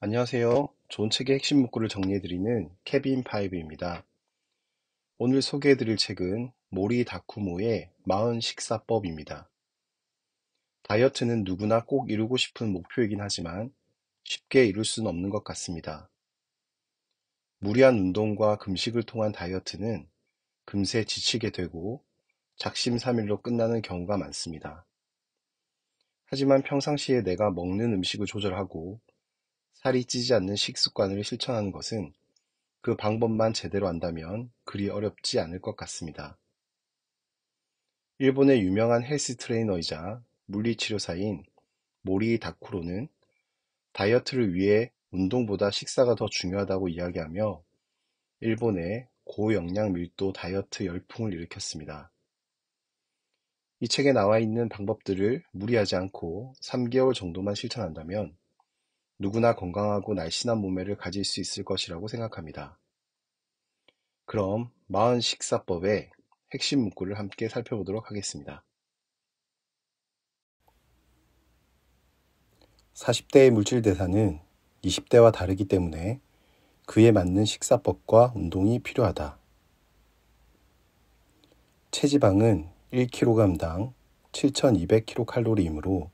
안녕하세요. 좋은 책의 핵심 문구를 정리해드리는 케빈 파이브입니다. 오늘 소개해드릴 책은 모리 다쿠모의 40 식사법입니다. 다이어트는 누구나 꼭 이루고 싶은 목표이긴 하지만 쉽게 이룰 수는 없는 것 같습니다. 무리한 운동과 금식을 통한 다이어트는 금세 지치게 되고 작심삼일로 끝나는 경우가 많습니다. 하지만 평상시에 내가 먹는 음식을 조절하고 살이 찌지 않는 식습관을 실천하는 것은 그 방법만 제대로 안다면 그리 어렵지 않을 것 같습니다. 일본의 유명한 헬스 트레이너이자 물리치료사인 모리 다쿠로는 다이어트를 위해 운동보다 식사가 더 중요하다고 이야기하며 일본의 고영양 밀도 다이어트 열풍을 일으켰습니다. 이 책에 나와 있는 방법들을 무리하지 않고 3개월 정도만 실천한다면 누구나 건강하고 날씬한 몸매를 가질 수 있을 것이라고 생각합니다. 그럼 40 식사법의 핵심 문구를 함께 살펴보도록 하겠습니다. 40대의 물질 대사는 20대와 다르기 때문에 그에 맞는 식사법과 운동이 필요하다. 체지방은 1kg당 7,200kcal이므로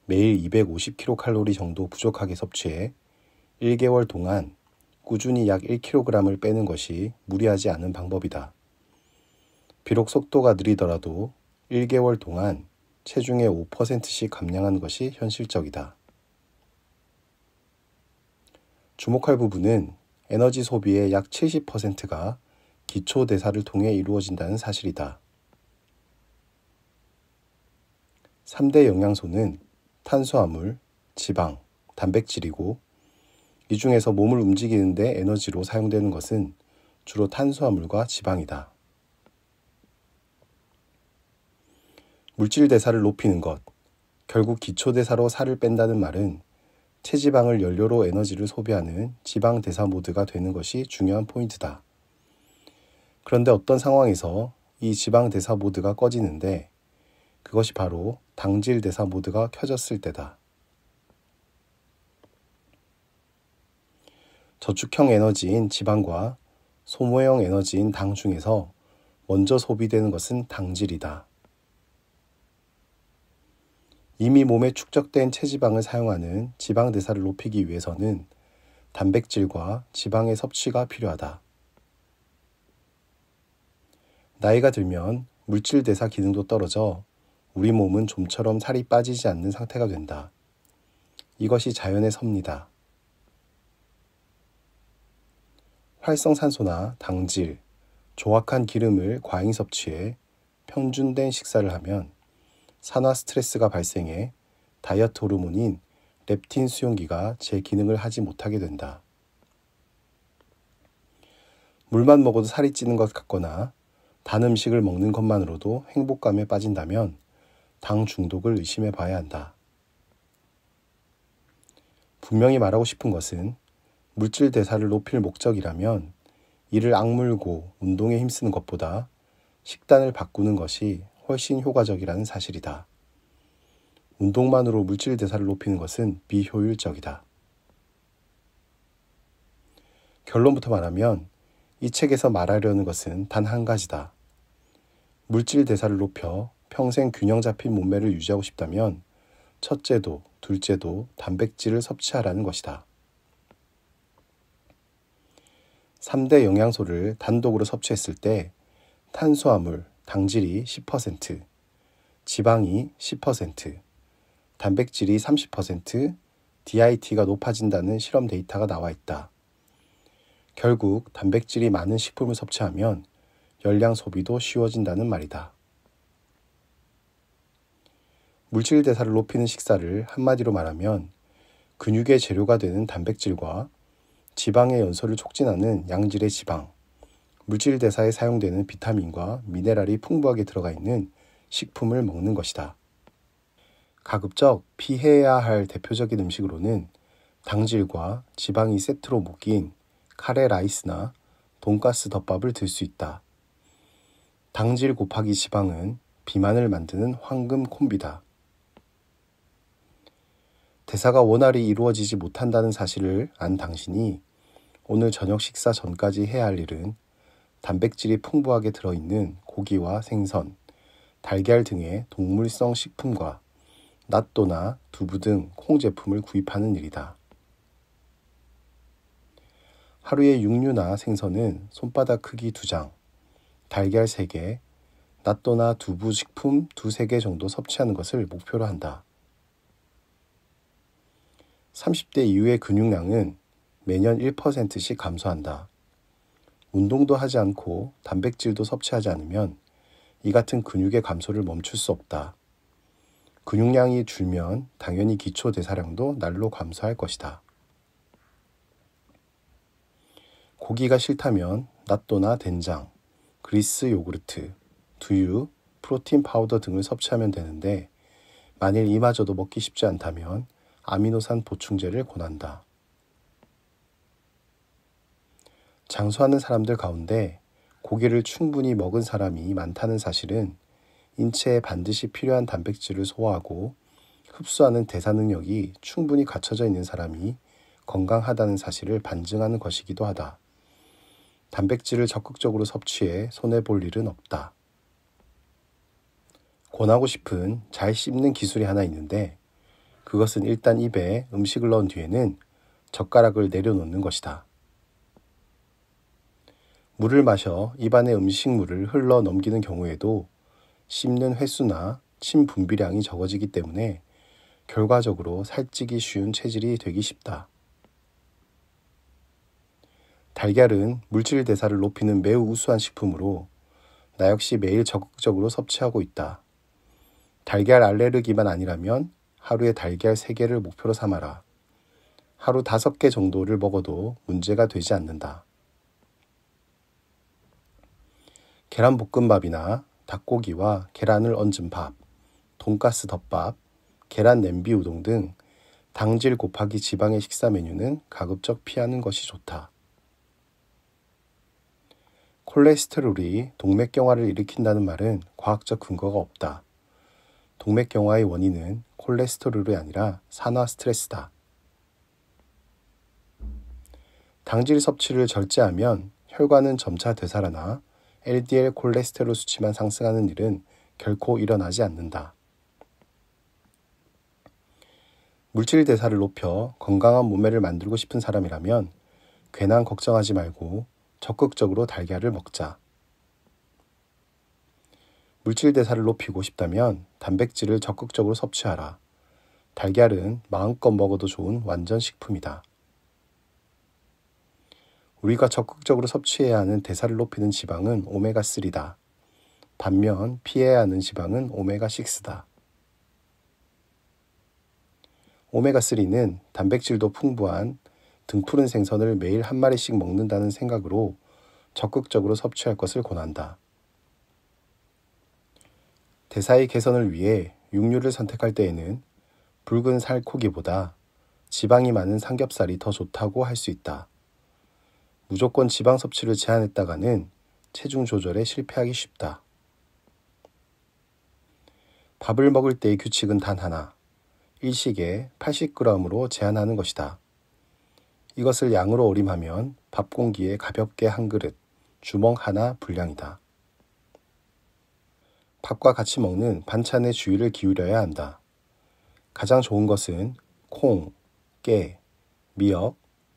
매일 250kcal 정도 부족하게 섭취해 1개월 동안 꾸준히 약 1kg을 빼는 것이 무리하지 않은 방법이다. 비록 속도가 느리더라도 1개월 동안 체중의 5%씩 감량하는 것이 현실적이다. 주목할 부분은 에너지 소비의 약 70%가 기초 대사를 통해 이루어진다는 사실이다. 3대 영양소는 탄수화물, 지방, 단백질이고 이 중에서 몸을 움직이는 데 에너지로 사용되는 것은 주로 탄수화물과 지방이다. 물질 대사를 높이는 것, 결국 기초 대사로 살을 뺀다는 말은 체지방을 연료로 에너지를 소비하는 지방 대사 모드가 되는 것이 중요한 포인트다. 그런데 어떤 상황에서 이 지방 대사 모드가 꺼지는데 그것이 바로 당질 대사 모드가 켜졌을 때다. 저축형 에너지인 지방과 소모형 에너지인 당 중에서 먼저 소비되는 것은 당질이다. 이미 몸에 축적된 체지방을 사용하는 지방 대사를 높이기 위해서는 단백질과 지방의 섭취가 필요하다. 나이가 들면 물질 대사 기능도 떨어져 우리 몸은 좀처럼 살이 빠지지 않는 상태가 된다. 이것이 자연의 섭리다. 활성산소나 당질, 조악한 기름을 과잉 섭취해 평준된 식사를 하면 산화 스트레스가 발생해 다이어트 호르몬인 렙틴 수용기가 제 기능을 하지 못하게 된다. 물만 먹어도 살이 찌는 것 같거나 단 음식을 먹는 것만으로도 행복감에 빠진다면 당 중독을 의심해 봐야 한다. 분명히 말하고 싶은 것은 물질 대사를 높일 목적이라면 이를 악물고 운동에 힘쓰는 것보다 식단을 바꾸는 것이 훨씬 효과적이라는 사실이다. 운동만으로 물질 대사를 높이는 것은 비효율적이다. 결론부터 말하면 이 책에서 말하려는 것은 단 한 가지다. 물질 대사를 높여 평생 균형 잡힌 몸매를 유지하고 싶다면 첫째도 둘째도 단백질을 섭취하라는 것이다. 3대 영양소를 단독으로 섭취했을 때 탄수화물, 당질이 10%, 지방이 10%, 단백질이 30%, DIT가 높아진다는 실험 데이터가 나와 있다. 결국 단백질이 많은 식품을 섭취하면 열량 소비도 쉬워진다는 말이다. 물질 대사를 높이는 식사를 한마디로 말하면 근육의 재료가 되는 단백질과 지방의 연소를 촉진하는 양질의 지방, 물질 대사에 사용되는 비타민과 미네랄이 풍부하게 들어가 있는 식품을 먹는 것이다. 가급적 피해야 할 대표적인 음식으로는 당질과 지방이 세트로 묶인 카레 라이스나 돈가스 덮밥을 들 수 있다. 당질 곱하기 지방은 비만을 만드는 황금 콤비다. 대사가 원활히 이루어지지 못한다는 사실을 안 당신이 오늘 저녁 식사 전까지 해야 할 일은 단백질이 풍부하게 들어있는 고기와 생선, 달걀 등의 동물성 식품과 낫또나 두부 등 콩 제품을 구입하는 일이다. 하루에 육류나 생선은 손바닥 크기 2장, 달걀 3개, 낫또나 두부 식품 2~3개 정도 섭취하는 것을 목표로 한다. 30대 이후의 근육량은 매년 1%씩 감소한다. 운동도 하지 않고 단백질도 섭취하지 않으면 이 같은 근육의 감소를 멈출 수 없다. 근육량이 줄면 당연히 기초 대사량도 날로 감소할 것이다. 고기가 싫다면 낫또나 된장, 그리스 요구르트, 두유, 프로틴 파우더 등을 섭취하면 되는데 만일 이마저도 먹기 쉽지 않다면 아미노산 보충제를 권한다. 장수하는 사람들 가운데 고기를 충분히 먹은 사람이 많다는 사실은 인체에 반드시 필요한 단백질을 소화하고 흡수하는 대사 능력이 충분히 갖춰져 있는 사람이 건강하다는 사실을 반증하는 것이기도 하다. 단백질을 적극적으로 섭취해 손해볼 일은 없다. 권하고 싶은 잘 씹는 기술이 하나 있는데 그것은 일단 입에 음식을 넣은 뒤에는 젓가락을 내려놓는 것이다. 물을 마셔 입안에 음식물을 흘러 넘기는 경우에도 씹는 횟수나 침 분비량이 적어지기 때문에 결과적으로 살찌기 쉬운 체질이 되기 쉽다. 달걀은 물질 대사를 높이는 매우 우수한 식품으로 나 역시 매일 적극적으로 섭취하고 있다. 달걀 알레르기만 아니라면 하루에 달걀 3개를 목표로 삼아라. 하루 5개 정도를 먹어도 문제가 되지 않는다. 계란볶음밥이나 닭고기와 계란을 얹은 밥, 돈가스 덮밥, 계란 냄비 우동 등 당질 곱하기 지방의 식사 메뉴는 가급적 피하는 것이 좋다. 콜레스테롤이 동맥경화를 일으킨다는 말은 과학적 근거가 없다. 동맥경화의 원인은 콜레스테롤이 아니라 산화 스트레스다. 당질 섭취를 절제하면 혈관은 점차 되살아나 LDL 콜레스테롤 수치만 상승하는 일은 결코 일어나지 않는다. 물질 대사를 높여 건강한 몸매를 만들고 싶은 사람이라면 괜한 걱정하지 말고 적극적으로 달걀을 먹자. 물질 대사를 높이고 싶다면 단백질을 적극적으로 섭취하라. 달걀은 마음껏 먹어도 좋은 완전 식품이다. 우리가 적극적으로 섭취해야 하는 대사를 높이는 지방은 오메가3다. 반면 피해야 하는 지방은 오메가6다. 오메가3는 단백질도 풍부한 등푸른 생선을 매일 한 마리씩 먹는다는 생각으로 적극적으로 섭취할 것을 권한다. 대사의 개선을 위해 육류를 선택할 때에는 붉은 살코기보다 지방이 많은 삼겹살이 더 좋다고 할 수 있다. 무조건 지방 섭취를 제한했다가는 체중 조절에 실패하기 쉽다. 밥을 먹을 때의 규칙은 단 하나, 일식에 80g으로 제한하는 것이다. 이것을 양으로 어림하면 밥 공기에 가볍게 한 그릇, 주먹 하나 분량이다. 밥과 같이 먹는 반찬의 주의를 기울여야 한다. 가장 좋은 것은 콩, 깨, 미역,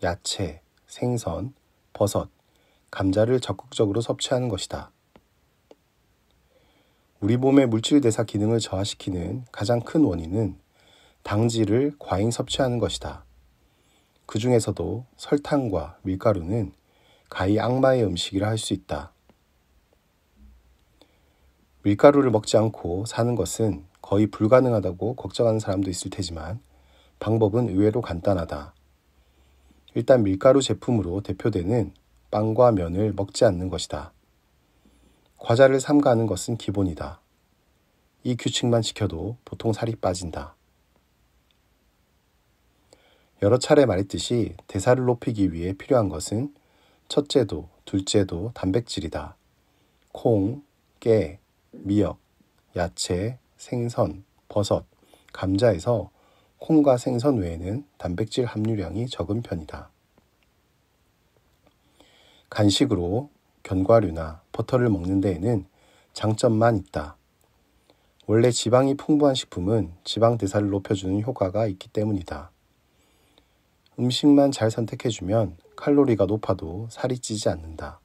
야채, 생선, 버섯, 감자를 적극적으로 섭취하는 것이다. 우리 몸의 물질 대사 기능을 저하시키는 가장 큰 원인은 당질을 과잉 섭취하는 것이다. 그 중에서도 설탕과 밀가루는 가히 악마의 음식이라 할 수 있다. 밀가루를 먹지 않고 사는 것은 거의 불가능하다고 걱정하는 사람도 있을 테지만 방법은 의외로 간단하다. 일단 밀가루 제품으로 대표되는 빵과 면을 먹지 않는 것이다. 과자를 삼가하는 것은 기본이다. 이 규칙만 지켜도 보통 살이 빠진다. 여러 차례 말했듯이 대사를 높이기 위해 필요한 것은 첫째도, 둘째도 단백질이다. 콩, 깨, 미역, 야채, 생선, 버섯, 감자에서 콩과 생선 외에는 단백질 함유량이 적은 편이다. 간식으로 견과류나 버터를 먹는 데에는 장점만 있다. 원래 지방이 풍부한 식품은 지방 대사를 높여주는 효과가 있기 때문이다. 음식만 잘 선택해주면 칼로리가 높아도 살이 찌지 않는다.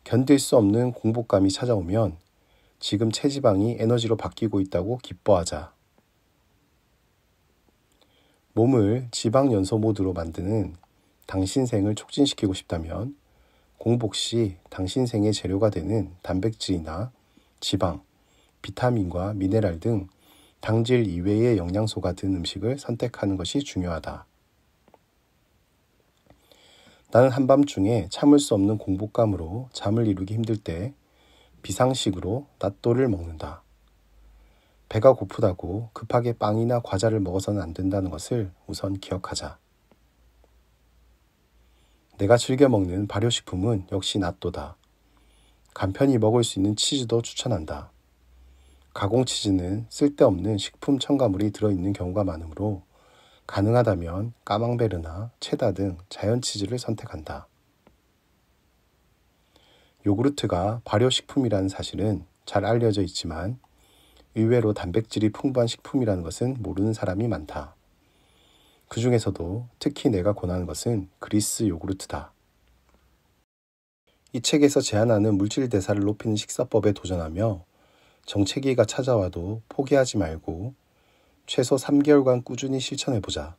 견딜 수 없는 공복감이 찾아오면 지금 체지방이 에너지로 바뀌고 있다고 기뻐하자. 몸을 지방 연소 모드로 만드는 당신생을 촉진시키고 싶다면 공복 시 당신생의 재료가 되는 단백질이나 지방, 비타민과 미네랄 등 당질 이외의 영양소가 든 음식을 선택하는 것이 중요하다. 나는 한밤중에 참을 수 없는 공복감으로 잠을 이루기 힘들 때 비상식으로 낫또를 먹는다. 배가 고프다고 급하게 빵이나 과자를 먹어서는 안 된다는 것을 우선 기억하자. 내가 즐겨 먹는 발효식품은 역시 낫또다. 간편히 먹을 수 있는 치즈도 추천한다. 가공치즈는 쓸데없는 식품 첨가물이 들어있는 경우가 많으므로 가능하다면 까망베르나 체다 등 자연치즈를 선택한다. 요구르트가 발효식품이라는 사실은 잘 알려져 있지만 의외로 단백질이 풍부한 식품이라는 것은 모르는 사람이 많다. 그 중에서도 특히 내가 권하는 것은 그리스 요구르트다. 이 책에서 제안하는 물질 대사를 높이는 식사법에 도전하며 정체기가 찾아와도 포기하지 말고 최소 3개월간 꾸준히 실천해보자.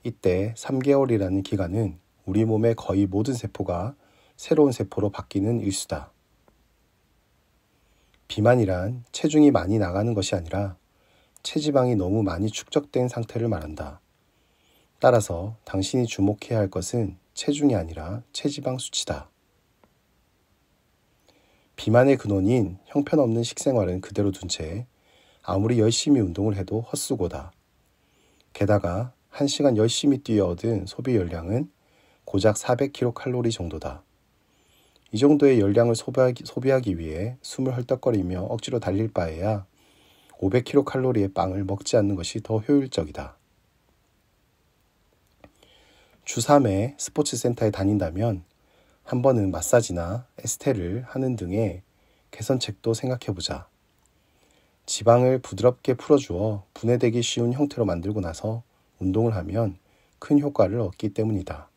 이때 3개월이라는 기간은 우리 몸의 거의 모든 세포가 새로운 세포로 바뀌는 일수다. 비만이란 체중이 많이 나가는 것이 아니라 체지방이 너무 많이 축적된 상태를 말한다. 따라서 당신이 주목해야 할 것은 체중이 아니라 체지방 수치다. 비만의 근원인 형편없는 식생활은 그대로 둔 채 아무리 열심히 운동을 해도 헛수고다. 게다가 1시간 열심히 뛰어 얻은 소비 열량은 고작 400kcal 정도다. 이 정도의 열량을 소비하기 위해 숨을 헐떡거리며 억지로 달릴 바에야 500kcal의 빵을 먹지 않는 것이 더 효율적이다. 주 3회 스포츠센터에 다닌다면 한 번은 마사지나 에스테를 하는 등의 개선책도 생각해보자. 지방을 부드럽게 풀어주어 분해되기 쉬운 형태로 만들고 나서 운동을 하면 큰 효과를 얻기 때문이다.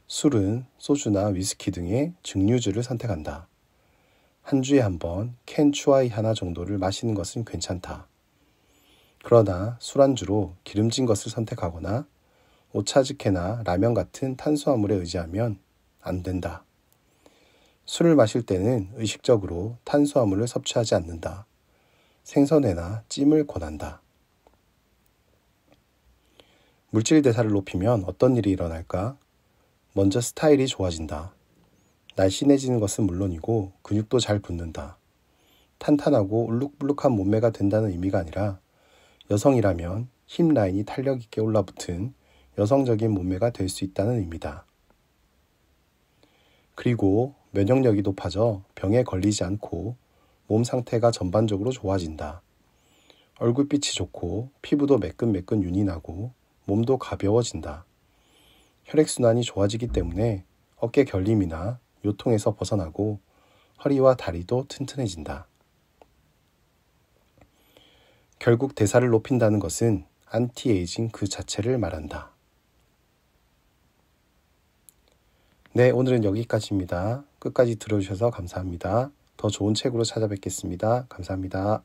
술은 소주나 위스키 등의 증류주를 선택한다. 한 주에 한 번 캔 추아이 하나 정도를 마시는 것은 괜찮다. 그러나 술안주로 기름진 것을 선택하거나 오차즈케나 라면 같은 탄수화물에 의지하면 안 된다. 술을 마실 때는 의식적으로 탄수화물을 섭취하지 않는다. 생선회나 찜을 권한다. 물질 대사를 높이면 어떤 일이 일어날까? 먼저 스타일이 좋아진다. 날씬해지는 것은 물론이고 근육도 잘 붙는다. 탄탄하고 울룩불룩한 몸매가 된다는 의미가 아니라 여성이라면 힙 라인이 탄력 있게 올라붙은 여성적인 몸매가 될 수 있다는 의미다. 그리고 면역력이 높아져 병에 걸리지 않고 몸 상태가 전반적으로 좋아진다. 얼굴빛이 좋고 피부도 매끈매끈 윤이 나고 몸도 가벼워진다. 혈액순환이 좋아지기 때문에 어깨 결림이나 요통에서 벗어나고 허리와 다리도 튼튼해진다. 결국 대사를 높인다는 것은 안티에이징 그 자체를 말한다. 네, 오늘은 여기까지입니다. 끝까지 들어주셔서 감사합니다. 더 좋은 책으로 찾아뵙겠습니다. 감사합니다.